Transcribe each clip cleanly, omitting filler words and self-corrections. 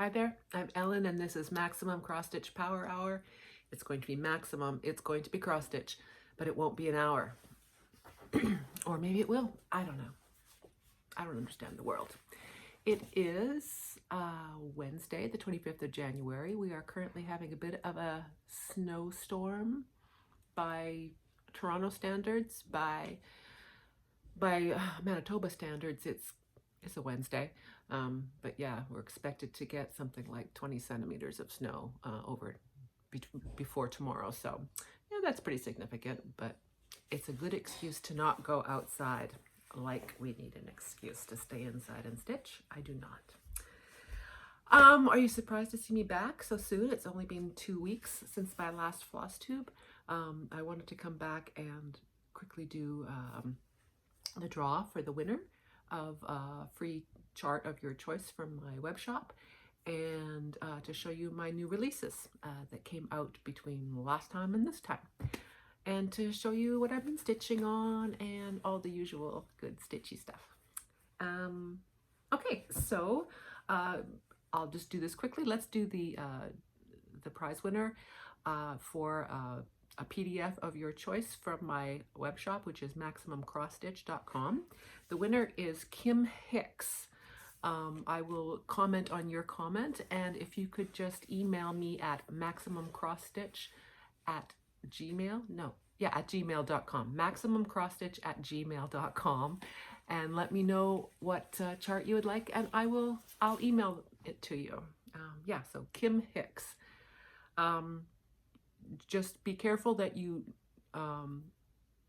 Hi there, I'm Ellen and this is Maximum Cross Stitch Power Hour. It's going to be maximum, it's going to be cross stitch, but it won't be an hour. Or maybe it will, I don't know. I don't understand the world. It is Wednesday, the 25th of January. We are currently having a bit of a snowstorm by Toronto standards, by Manitoba standards. It's a Wednesday, but yeah, we're expected to get something like 20 centimeters of snow before tomorrow. So yeah, that's pretty significant, but it's a good excuse to not go outside like we need an excuse to stay inside and stitch. I do not. Are you surprised to see me back so soon? It's only been 2 weeks since my last Flosstube. I wanted to come back and quickly do the draw for the winner of a free chart of your choice from my web shop, and to show you my new releases that came out between last time and this time, and to show you what I've been stitching on and all the usual good stitchy stuff. Okay, so I'll just do this quickly. Let's do the prize winner for a PDF of your choice from my web shop, which is MaximumCrossStitch.com. The winner is Kim Hicks. I will comment on your comment, and if you could just email me at gmail.com, MaximumCrossStitch@gmail.com, and let me know what chart you would like, and I'll email it to you. Yeah, so Kim Hicks. Just be careful that you,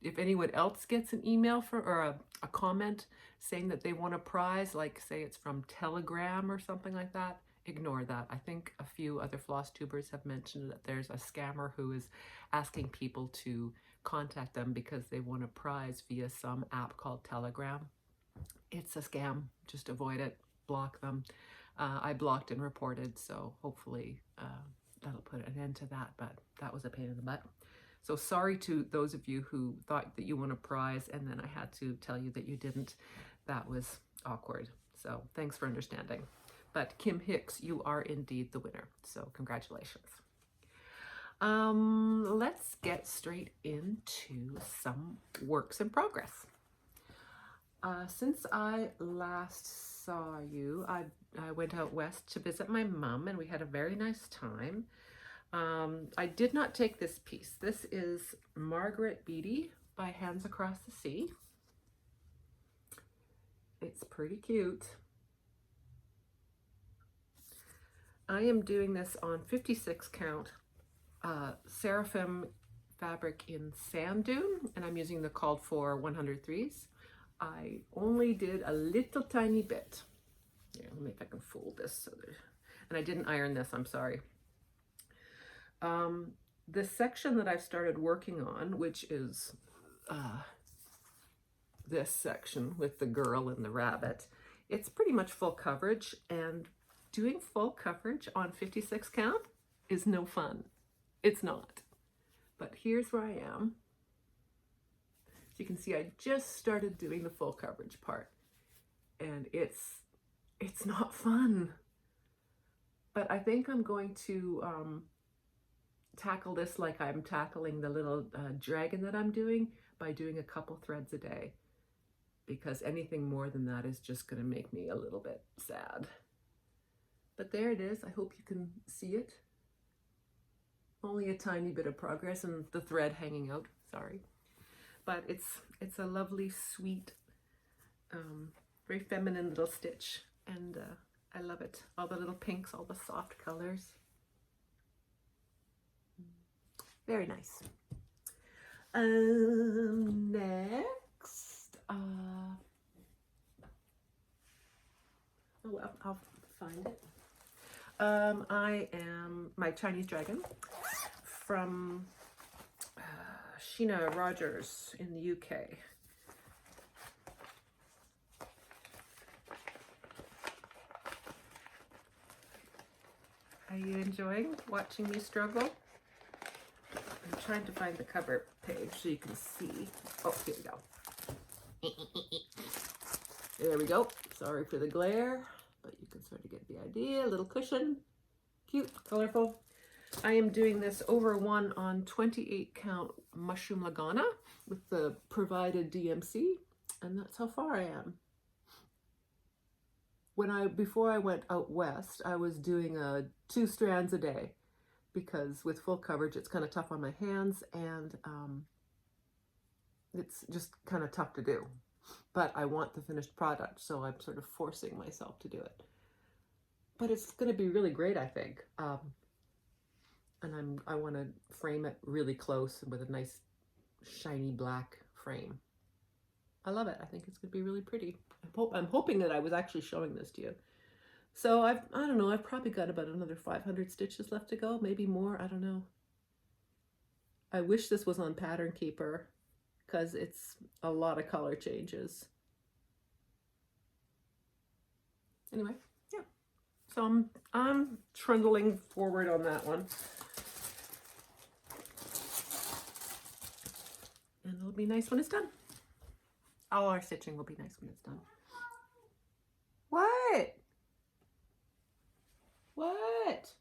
if anyone else gets an email or a comment saying that they want a prize, like say it's from Telegram or something like that, ignore that. I think a few other Flosstubers have mentioned that there's a scammer who is asking people to contact them because they want a prize via some app called Telegram. It's a scam. Just avoid it. Block them. I blocked and reported, so hopefully that'll put an end to that, but that was a pain in the butt. So sorry to those of you who thought that you won a prize and then I had to tell you that you didn't. That was awkward. So thanks for understanding. But Kim Hicks, you are indeed the winner. So congratulations. Let's get straight into some works in progress. Since I last saw you, I went out west to visit my mom and we had a very nice time. I did not take this piece. This is Margaret Beatty by Hands Across the Sea. It's pretty cute. I am doing this on 56 count Seraphim fabric in sand dune, and I'm using the called for 103s. I only did a little tiny bit. Yeah, let me if I can fold this so that, and I didn't iron this, I'm sorry. The section that I've started working on, which is this section with the girl and the rabbit, it's pretty much full coverage, and doing full coverage on 56 count is no fun. It's not. But here's where I am. As you can see, I just started doing the full coverage part, and it's not fun. But I think I'm going to tackle this like I'm tackling the little dragon that I'm doing, by doing a couple threads a day, because anything more than that is just going to make me a little bit sad. But there it is. I hope you can see it. Only a tiny bit of progress and the thread hanging out, sorry. But it's a lovely, sweet, very feminine little stitch, and I love it. All the little pinks, all the soft colors. Very nice. Next, oh well, I'll find it. I am my Chinese dragon from Sheena Rogers in the UK. Are you enjoying watching me struggle? I'm trying to find the cover page so you can see. Oh, here we go. There we go. Sorry for the glare, but you can sort of get the idea. A little cushion, cute, colorful. I am doing this over one on 28 count mushroom lagana with the provided DMC, and that's how far I am. Before I went out west, I was doing 2 strands a day, because with full coverage it's kind of tough on my hands, and it's just kind of tough to do. But I want the finished product, so I'm sort of forcing myself to do it. But it's going to be really great, I think. And I want to frame it really close with a nice shiny black frame. I love it. I think it's going to be really pretty. I'm hoping that I was actually showing this to you. So I don't know, I've probably got about another 500 stitches left to go, maybe more, I don't know. I wish this was on Pattern Keeper, because it's a lot of color changes. Anyway, yeah. So I'm trundling forward on that one. And it'll be nice when it's done. All our stitching will be nice when it's done. What? What?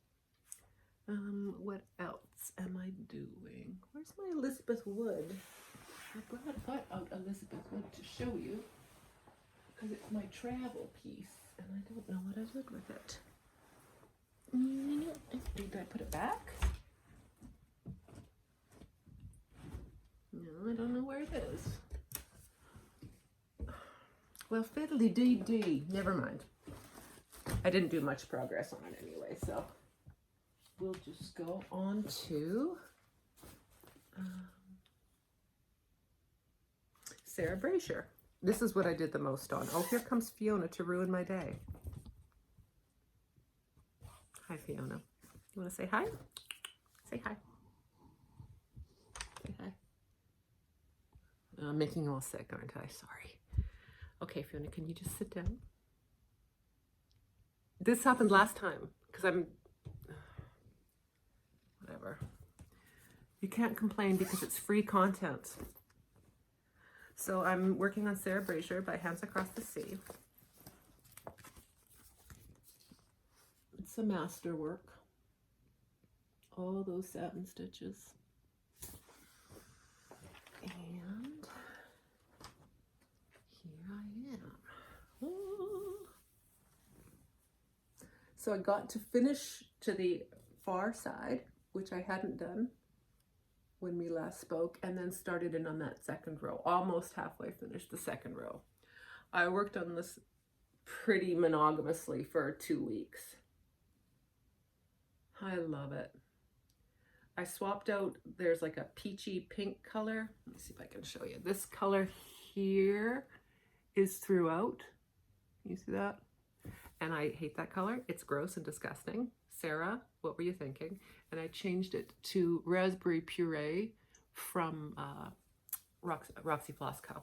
What else am I doing? Where's my Elizabeth Wood? I brought out Elizabeth Wood to show you, because it's my travel piece, and I don't know what I did with it. Did I put it back? No, I don't know where it is. Well, fiddly dee dee. Never mind. I didn't do much progress on it anyway, so we'll just go on to Sarah Brazier. This is what I did the most on. Oh, here comes Fiona to ruin my day. Hi, Fiona. You want to say hi? Say hi. Say hi. I'm making you all sick, aren't I? Sorry. Okay, Fiona, can you just sit down? This happened last time, because whatever. You can't complain because it's free content. So I'm working on Sarah Brazier by Hands Across the Sea. It's a masterwork. All those satin stitches. And here I am. Oh. So I got to finish to the far side, which I hadn't done when we last spoke, and then started in on that second row. Almost halfway finished the second row. I worked on this pretty monogamously for 2 weeks. I love it. I swapped out, there's like a peachy pink color. Let me see if I can show you. This color here is throughout. You see that? And I hate that color. It's gross and disgusting. Sarah, what were you thinking? And I changed it to raspberry puree from Roxy Floss Co.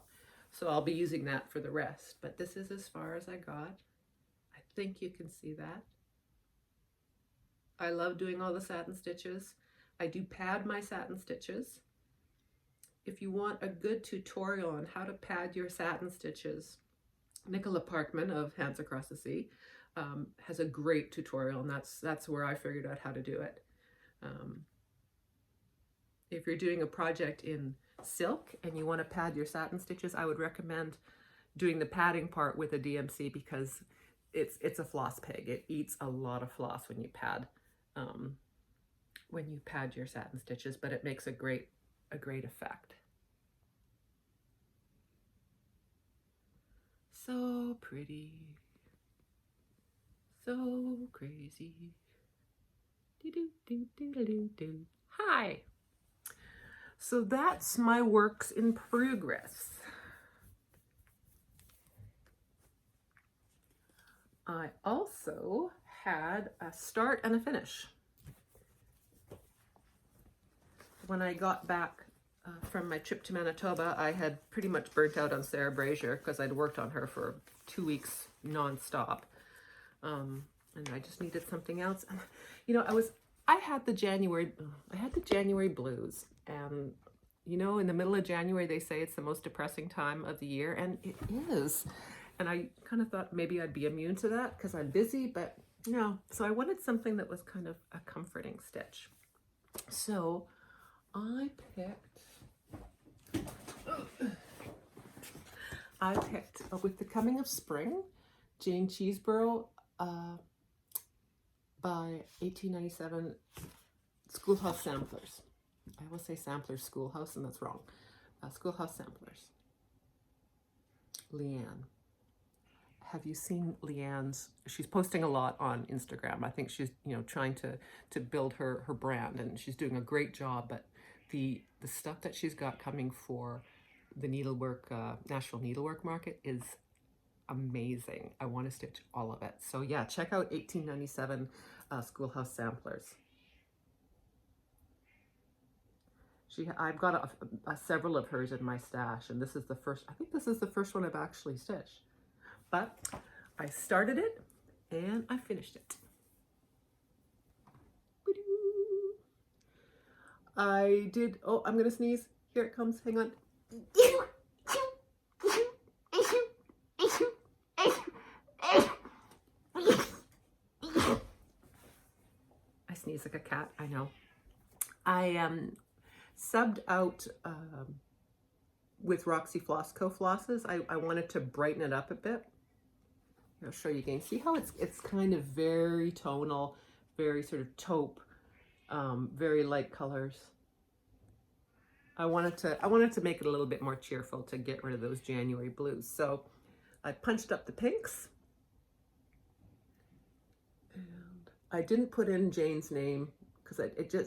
So I'll be using that for the rest. But this is as far as I got. I think you can see that. I love doing all the satin stitches. I do pad my satin stitches. If you want a good tutorial on how to pad your satin stitches, Nicola Parkman of Hands Across the Sea has a great tutorial, and that's where I figured out how to do it. If you're doing a project in silk and you want to pad your satin stitches, I would recommend doing the padding part with a DMC, because it's a floss pig. It eats a lot of floss when you pad your satin stitches, but it makes a great effect. So pretty, so crazy. Do-do-do-do-do-do. Hi. So that's my works in progress. I also had a start and a finish. When I got back from my trip to Manitoba, I had pretty much burnt out on Sarah Brazier because I'd worked on her for 2 weeks non-stop. And I just needed something else. You know, I had the January blues, and you know, in the middle of January they say it's the most depressing time of the year, and it is. And I kind of thought maybe I'd be immune to that because I'm busy, but No, so I wanted something that was kind of a comforting stitch. So I picked With the Coming of Spring, Jane Cheeseborough by 1897 Schoolhouse Samplers. I always say Samplers Schoolhouse, and that's wrong. Schoolhouse Samplers. Leanne. Have you seen Leanne's? She's posting a lot on Instagram. I think she's, trying to build her brand, and she's doing a great job. But the stuff that she's got coming for the needlework, National Needlework Market is amazing. I want to stitch all of it. So yeah, check out 1897 Schoolhouse Samplers. I've got several of hers in my stash, and this is the first. I think this is the first one I've actually stitched. But I started it and I finished it. I did. Oh, I'm gonna sneeze. Here it comes. Hang on. I sneeze like a cat. I know. I subbed out with Roxy Floss Co. flosses. I wanted to brighten it up a bit. I'll show you again. See how it's kind of very tonal, very sort of taupe, very light colors. I wanted to make it a little bit more cheerful to get rid of those January blues. So I punched up the pinks. And I didn't put in Jane's name because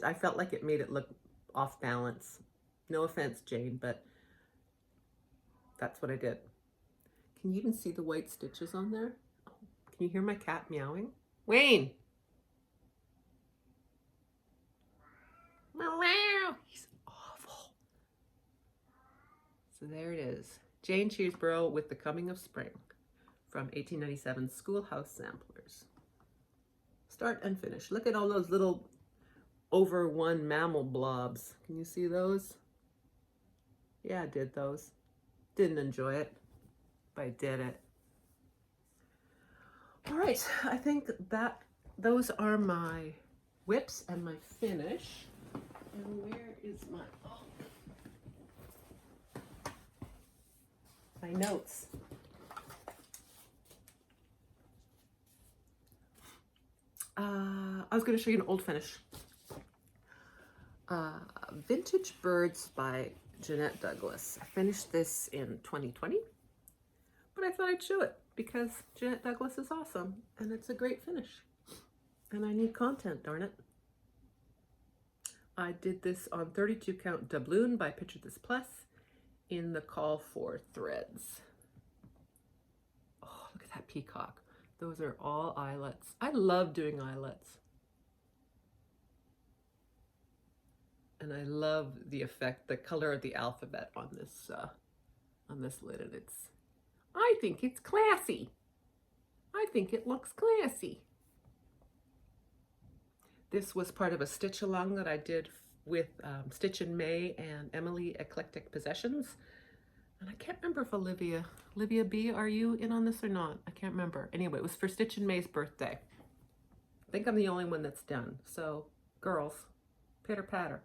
I felt like it made it look off balance. No offense, Jane, but that's what I did. Can you even see the white stitches on there? Can you hear my cat meowing? Wayne! Meow! He's awful. So there it is. Jane Cheeseborough with The Coming of Spring from 1897 Schoolhouse Samplers. Start and finish. Look at all those little over one mammal blobs. Can you see those? Yeah, I did those. Didn't enjoy it, but I did it. All right, I think that those are my whips and my finish. And where is my notes? I was going to show you an old finish. Vintage Birds by Jeanette Douglas. I finished this in 2020, but I thought I'd show it because Jeanette Douglas is awesome and it's a great finish. And I need content, darn it. I did this on 32 count doubloon by Picture This Plus in the Call for Threads. Oh, look at that peacock. Those are all eyelets. I love doing eyelets. And I love the effect, the color of the alphabet on this lid. And I think it's classy. I think it looks classy. This was part of a stitch along that I did with Stitch in May and Emily Eclectic Possessions. And I can't remember if Olivia B, are you in on this or not? I can't remember. Anyway, it was for Stitch in May's birthday. I think I'm the only one that's done. So, girls, pitter patter.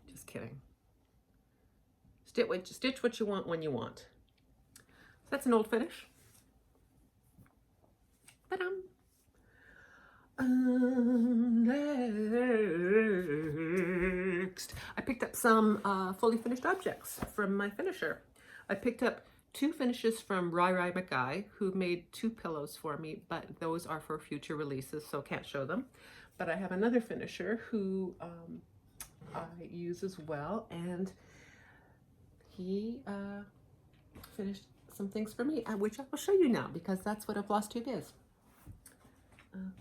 Just kidding. Stitch what you want when you want. So that's an old finish. Ba-dum. Next, I picked up some fully finished objects from my finisher. I picked up 2 finishes from Rai McGuy, who made 2 pillows for me, but those are for future releases, so can't show them. But I have another finisher who I use as well, and he finished some things for me, which I will show you now because that's what a Flosstube is.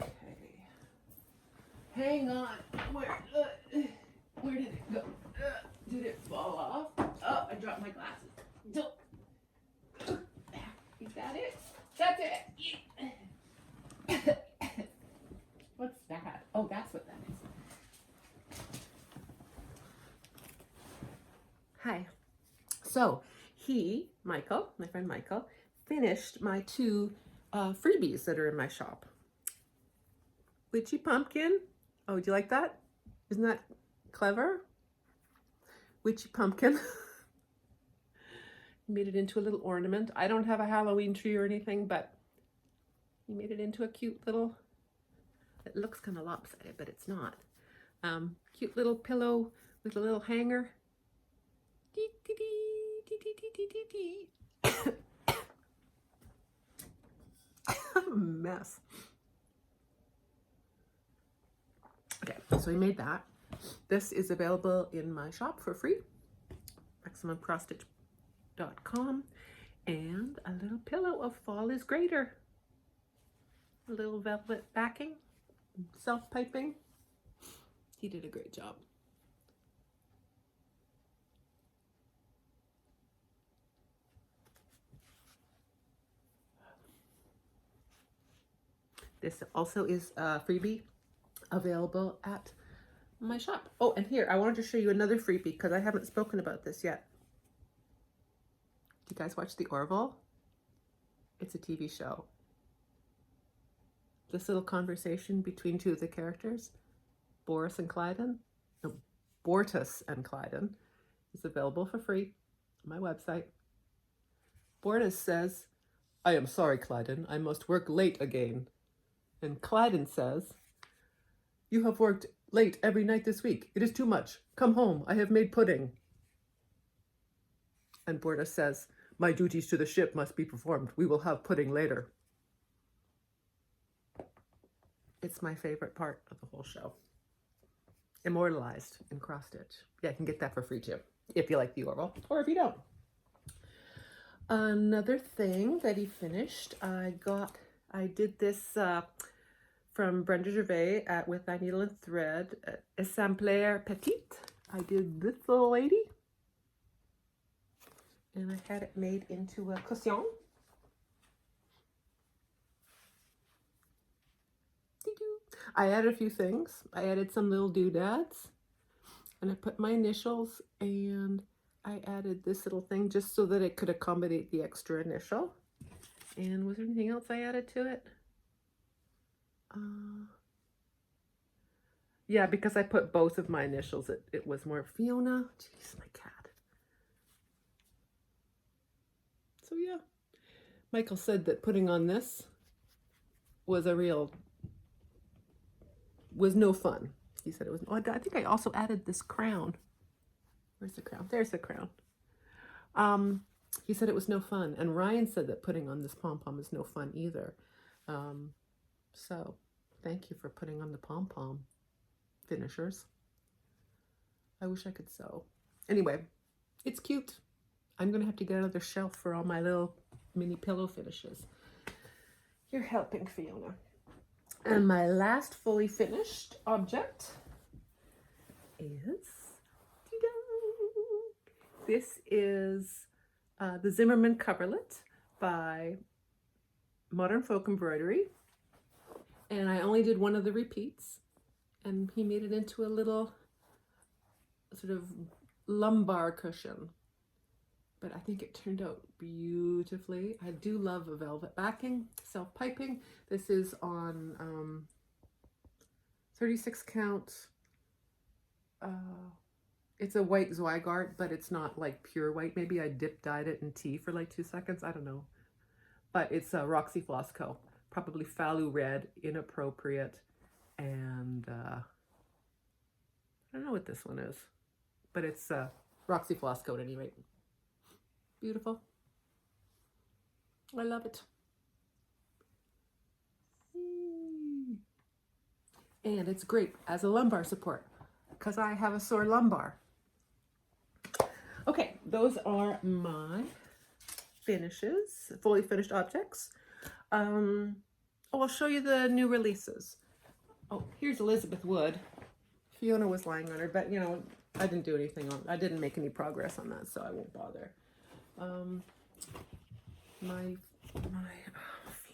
Okay. Hang on. Where did it go? Did it fall off? Oh, I dropped my glasses. Is that it? That's it. What's that? Oh, that's what that is. Hi. So Michael, my friend Michael, finished my 2 freebies that are in my shop. Witchy pumpkin. Oh, do you like that? Isn't that clever? Witchy pumpkin. Made it into a little ornament. I don't have a Halloween tree or anything, but he made it into a cute little, it looks kind of lopsided, but it's not. Cute little pillow with a little hanger. Dee, dee, dee, dee, dee, dee, dee, dee. I'm a mess. Okay, so we made that. This is available in my shop for free, MaximumCrossStitch.com, and a little pillow of Fall is Greater. A little velvet backing, self-piping. He did a great job. This also is a freebie available at my shop. Oh, and here, I wanted to show you another freebie because I haven't spoken about this yet. Do you guys watch The Orville? It's a TV show. This little conversation between two of the characters, Boris and Clyden, no, Bortus and Clyden, is available for free on my website. Bortus says, "I am sorry, Clyden, I must work late again." And Clyden says, "You have worked late every night this week. It is too much. Come home. I have made pudding." And Bortus says, "My duties to the ship must be performed. We will have pudding later." It's my favorite part of the whole show. Immortalized in cross stitch. Yeah, you can get that for free too, if you like the Orville, or if you don't. Another thing that he finished, I did this from Brenda Gervais at With Thy Needle and Thread, Exemplaire Petite. I did this little lady, and I had it made into a cushion. I added a few things. I added some little doodads, and I put my initials, and I added this little thing just so that it could accommodate the extra initial. And was there anything else I added to it? Yeah, because I put both of my initials, it was more Fiona. Jeez, my cat. So yeah, Michael said that putting on this was no fun. He said it was. Oh, I think I also added this crown. Where's the crown? There's the crown. He said it was no fun, and Ryan said that putting on this pom-pom is no fun either. So thank you for putting on the pom-pom finishers. I wish I could sew. Anyway, it's cute. I'm gonna have to get another shelf for all my little mini pillow finishes. You're helping, Fiona. And my last fully finished object is, this is the Zimmerman coverlet by Modern Folk Embroidery. And I only did one of the repeats, and he made it into a little sort of lumbar cushion. But I think it turned out beautifully. I do love a velvet backing, self-piping. This is on 36 count. It's a white Zweigart, but it's not like pure white. Maybe I dyed it in tea for like 2 seconds. I don't know. But it's a Roxy Flosco. Probably Falu red, inappropriate. And I don't know what this one is. But it's Roxy Flosco at any rate. Beautiful. I love it. And it's great as a lumbar support because I have a sore lumbar. Okay, those are my finishes, fully finished objects. I'll show you the new releases. Oh, here's Elizabeth Wood. Fiona was lying on her, but you know, I didn't do anything on, I didn't make any progress on that, so I won't bother.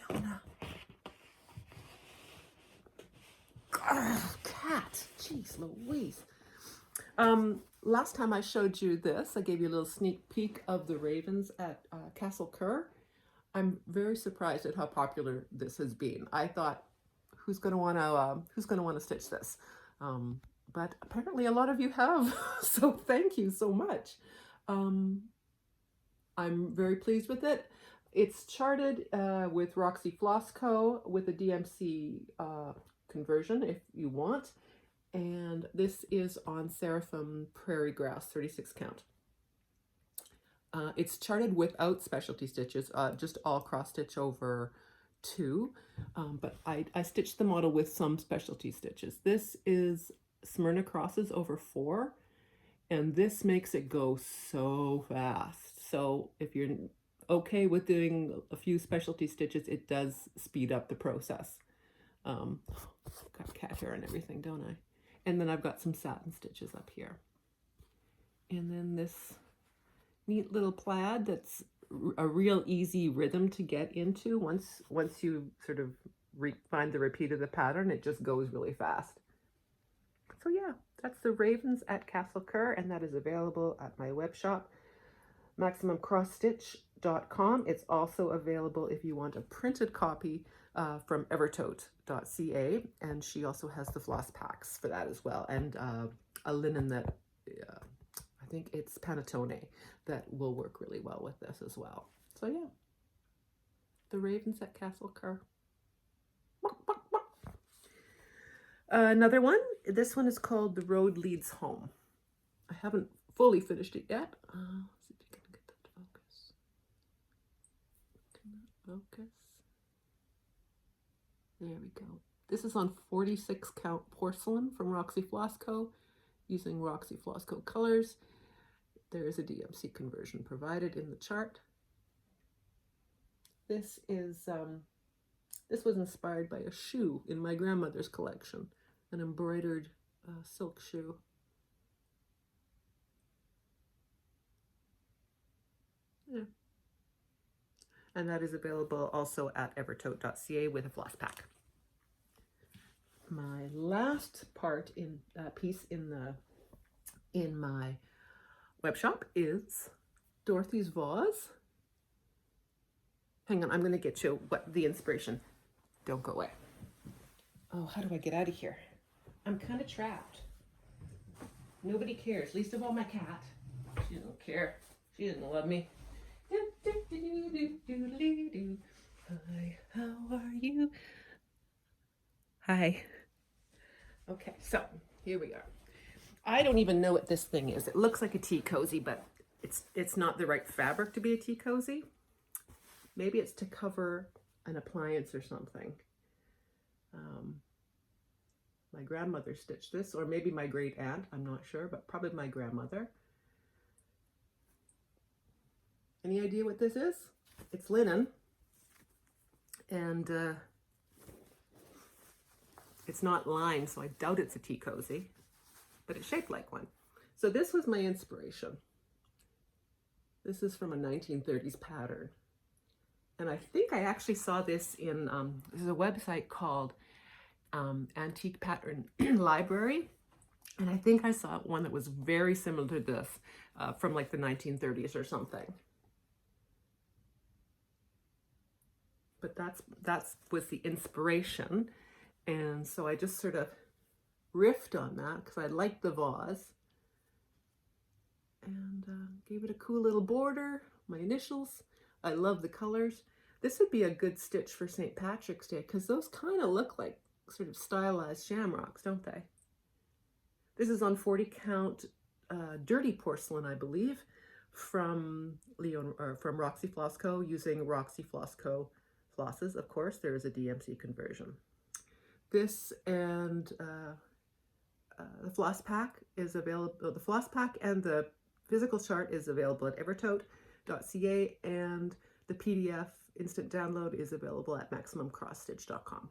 Fiona. Oh, cat. Jeez Louise. Last time I showed you this, I gave you a little sneak peek of the ravens at Castle Kerr. I'm very surprised at how popular this has been. I thought, who's going to want to stitch this. But apparently a lot of you have, so thank you so much. I'm very pleased with it. It's charted with Roxy Floss Co. with a DMC conversion if you want. And this is on Seraphim Prairie Grass, 36 count. It's charted without specialty stitches, just all cross stitch over 2. But I stitched the model with some specialty stitches. This is Smyrna crosses over 4, and this makes it go so fast. So if you're okay with doing a few specialty stitches, it does speed up the process. Got cat hair and everything, don't I? And then I've got some satin stitches up here. And then this neat little plaid that's a real easy rhythm to get into. Once you sort of find the repeat of the pattern, it just goes really fast. So yeah, that's the Ravens at Castle Kerr, and that is available at my web shop, MaximumCrossStitch.com. It's also available if you want a printed copy from evertote.ca, and she also has the floss packs for that as well, and a linen that I think it's Panettone that will work really well with this as well. So yeah, the Ravens at Castle Kerr. Another one, this one is called The Road Leads Home. I haven't fully finished it yet. See if you can get that to focus. Can that focus? There we go. This is on 46 count porcelain from Roxy Floss Co. using Roxy Floss Co colors. There is a DMC conversion provided in the chart. This is this was inspired by a shoe in my grandmother's collection, an embroidered silk shoe. Yeah. And that is available also at evertote.ca with a floss pack. My last part in piece in my web shop is Dorothy's Vase. Hang on, I'm going to get you the inspiration. Don't go away. Oh, how do I get out of here? I'm kind of trapped. Nobody cares, least of all my cat. She doesn't care. She doesn't love me. Hi, how are you? Hi. Okay, so here we are. I don't even know what this thing is. It looks like a tea cozy, but it's not the right fabric to be a tea cozy. Maybe it's to cover an appliance or something. My grandmother stitched this, or maybe my great aunt, I'm not sure, but probably my grandmother. Any idea what this is? It's linen, and it's not lined, so I doubt it's a tea cozy, but it's shaped like one. So this was my inspiration. This is from a 1930s pattern. And I think I actually saw this in, there's a website called Antique Pattern Library. And I think I saw one that was very similar to this from like the 1930s or something. But that's was the inspiration. And so I just sort of riffed on that because I liked the vase. And gave it a cool little border, my initials. I love the colors. This would be a good stitch for St. Patrick's Day because those kind of look like sort of stylized shamrocks, don't they? This is on 40 count dirty porcelain, I believe, from Roxy Floss Co. using Roxy Floss Co. flosses. Of course, there is a DMC conversion. This and the floss pack is available. The floss pack and the physical chart is available at evertote.ca, and the PDF instant download is available at MaximumCrossStitch.com.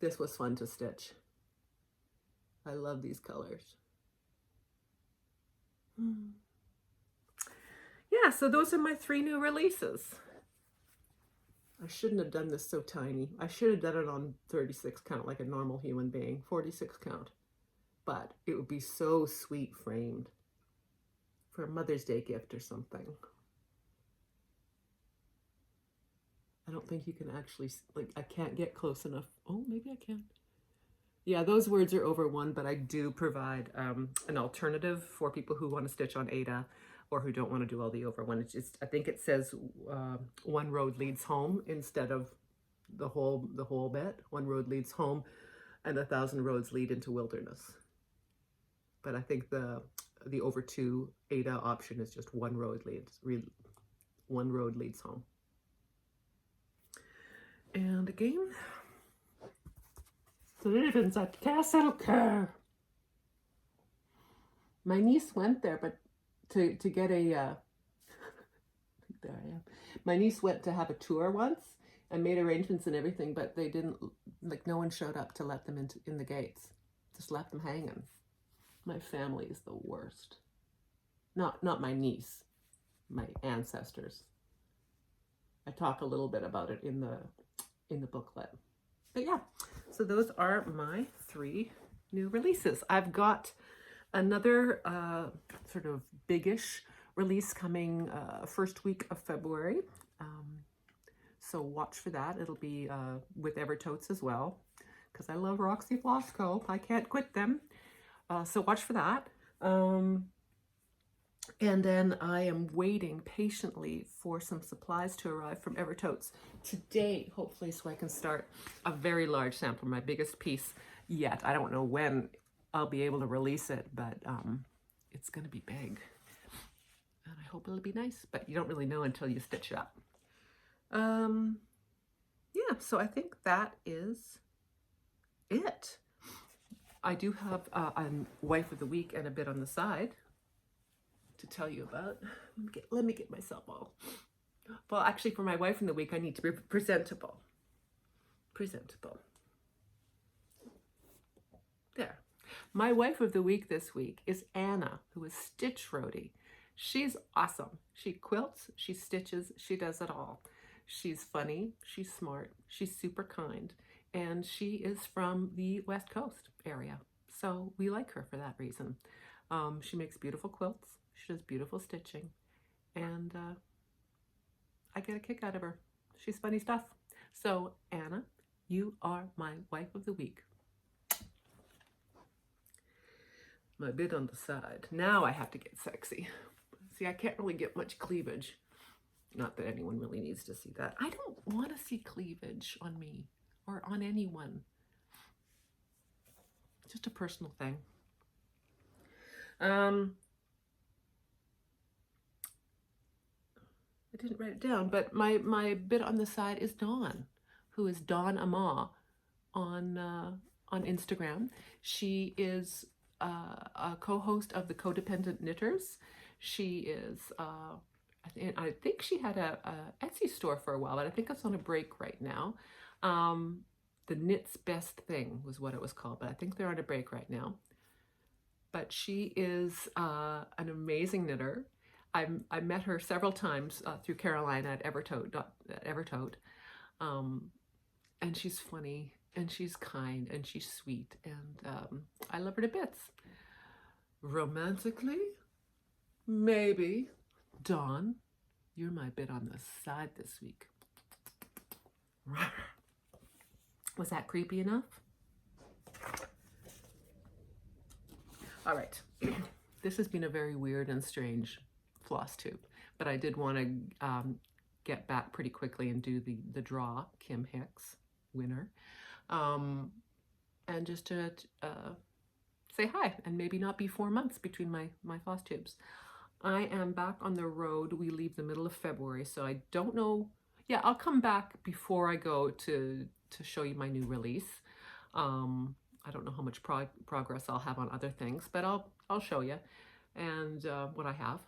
This was fun to stitch. I love these colors. Yeah, so those are my 3 new releases. I shouldn't have done this so tiny. I should have done it on 36 count like a normal human being, 46 count. But it would be so sweet framed for a Mother's Day gift or something. I don't think you can actually, like, I can't get close enough. Oh, maybe I can. Yeah, those words are over one, but I do provide an alternative for people who want to stitch on Ada or who don't want to do all the over one. It's just, I think it says one road leads home instead of the whole bit. One road leads home and 1,000 roads lead into wilderness. But I think the over two Ada option is just one road leads home. And again, the living's at Castle Kerr. My niece went there, but to get a there I am. My niece went to have a tour once and made arrangements and everything, but they didn't, like, no one showed up to let them in the gates. Just left them hanging. My family is the worst. Not my niece, my ancestors. I talk a little bit about it in the booklet. But yeah, so those are my 3 new releases. I've got another sort of biggish release coming first week of February. So watch for that. It'll be with Evertotes as well, because I love Roxy Floss Co. I can't quit them. So watch for that. And then I am waiting patiently for some supplies to arrive from Evertotes today, hopefully, so I can start a very large sample, my biggest piece yet. I don't know when I'll be able to release it, but it's going to be big. And I hope it'll be nice, but you don't really know until you stitch it up. Yeah, so I think that is it. I do have a wife of the week and a bit on the side to tell you about. Let me get myself all. Well, actually, for my wife in the week, I need to be presentable. Presentable. There. My wife of the week this week is Anna, who is Stitch Roadie. She's awesome. She quilts, she stitches, she does it all. She's funny, she's smart, she's super kind, and she is from the West Coast area. So we like her for that reason. She makes beautiful quilts. She does beautiful stitching, and I get a kick out of her. She's funny stuff. So Anna, you are my wife of the week. My bit on the side. Now I have to get sexy. See, I can't really get much cleavage. Not that anyone really needs to see that. I don't want to see cleavage on me or on anyone. Just a personal thing. I didn't write it down, but my bit on the side is Dawn, who is Dawn Ama on Instagram. She is a co-host of the Codependent Knitters. She is, I think she had a Etsy store for a while, but I think it's on a break right now. The Knit's Best Thing was what it was called, but I think they're on a break right now. But she is an amazing knitter. I met her several times through Carolina at Evertote. And she's funny, and she's kind, and she's sweet, and I love her to bits. Romantically, maybe. Dawn, you're my bit on the side this week. Was that creepy enough? All right. This has been a very weird and strange Flosstube, but I did want to get back pretty quickly and do the draw, Kim Hicks, winner, and just to say hi, and maybe not be 4 months between my Flosstubes. I am back on the road. We leave the middle of February, so I don't know. Yeah, I'll come back before I go to show you my new release. I don't know how much progress I'll have on other things, but I'll show you and what I have.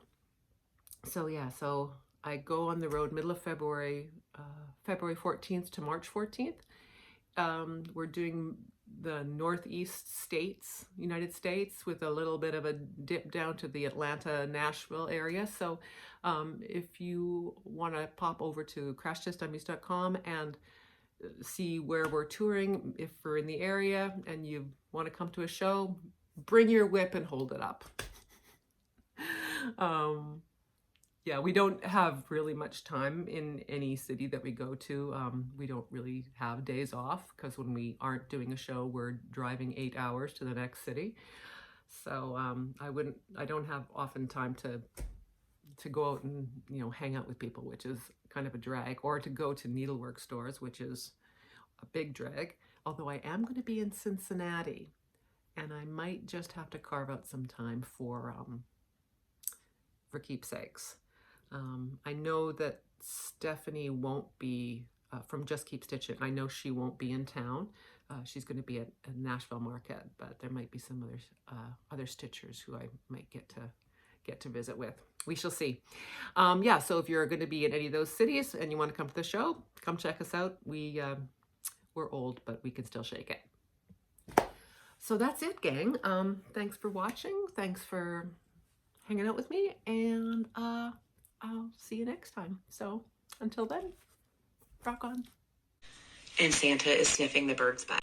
So yeah, so I go on the road middle of February, February 14th to March 14th. We're doing the Northeast states, United States, with a little bit of a dip down to the Atlanta, Nashville area. So if you want to pop over to crashtestdummies.com and see where we're touring, if we're in the area and you want to come to a show, bring your whip and hold it up. Yeah, we don't have really much time in any city that we go to. We don't really have days off because when we aren't doing a show, we're driving 8 hours to the next city. So I don't have often time to go out and, you know, hang out with people, which is kind of a drag, or to go to needlework stores, which is a big drag. Although I am going to be in Cincinnati, and I might just have to carve out some time for keepsakes. I know that Stephanie won't be from Just Keep Stitching. I know she won't be in town. She's going to be at Nashville Market, but there might be some other stitchers who I might get to visit with. We shall see. Yeah, so if you're going to be in any of those cities and you want to come to the show, come check us out. We're old, but we can still shake it. So that's it, gang. Thanks for watching. Thanks for hanging out with me, and I'll see you next time. So until then, rock on. And Santa is sniffing the bird's butt.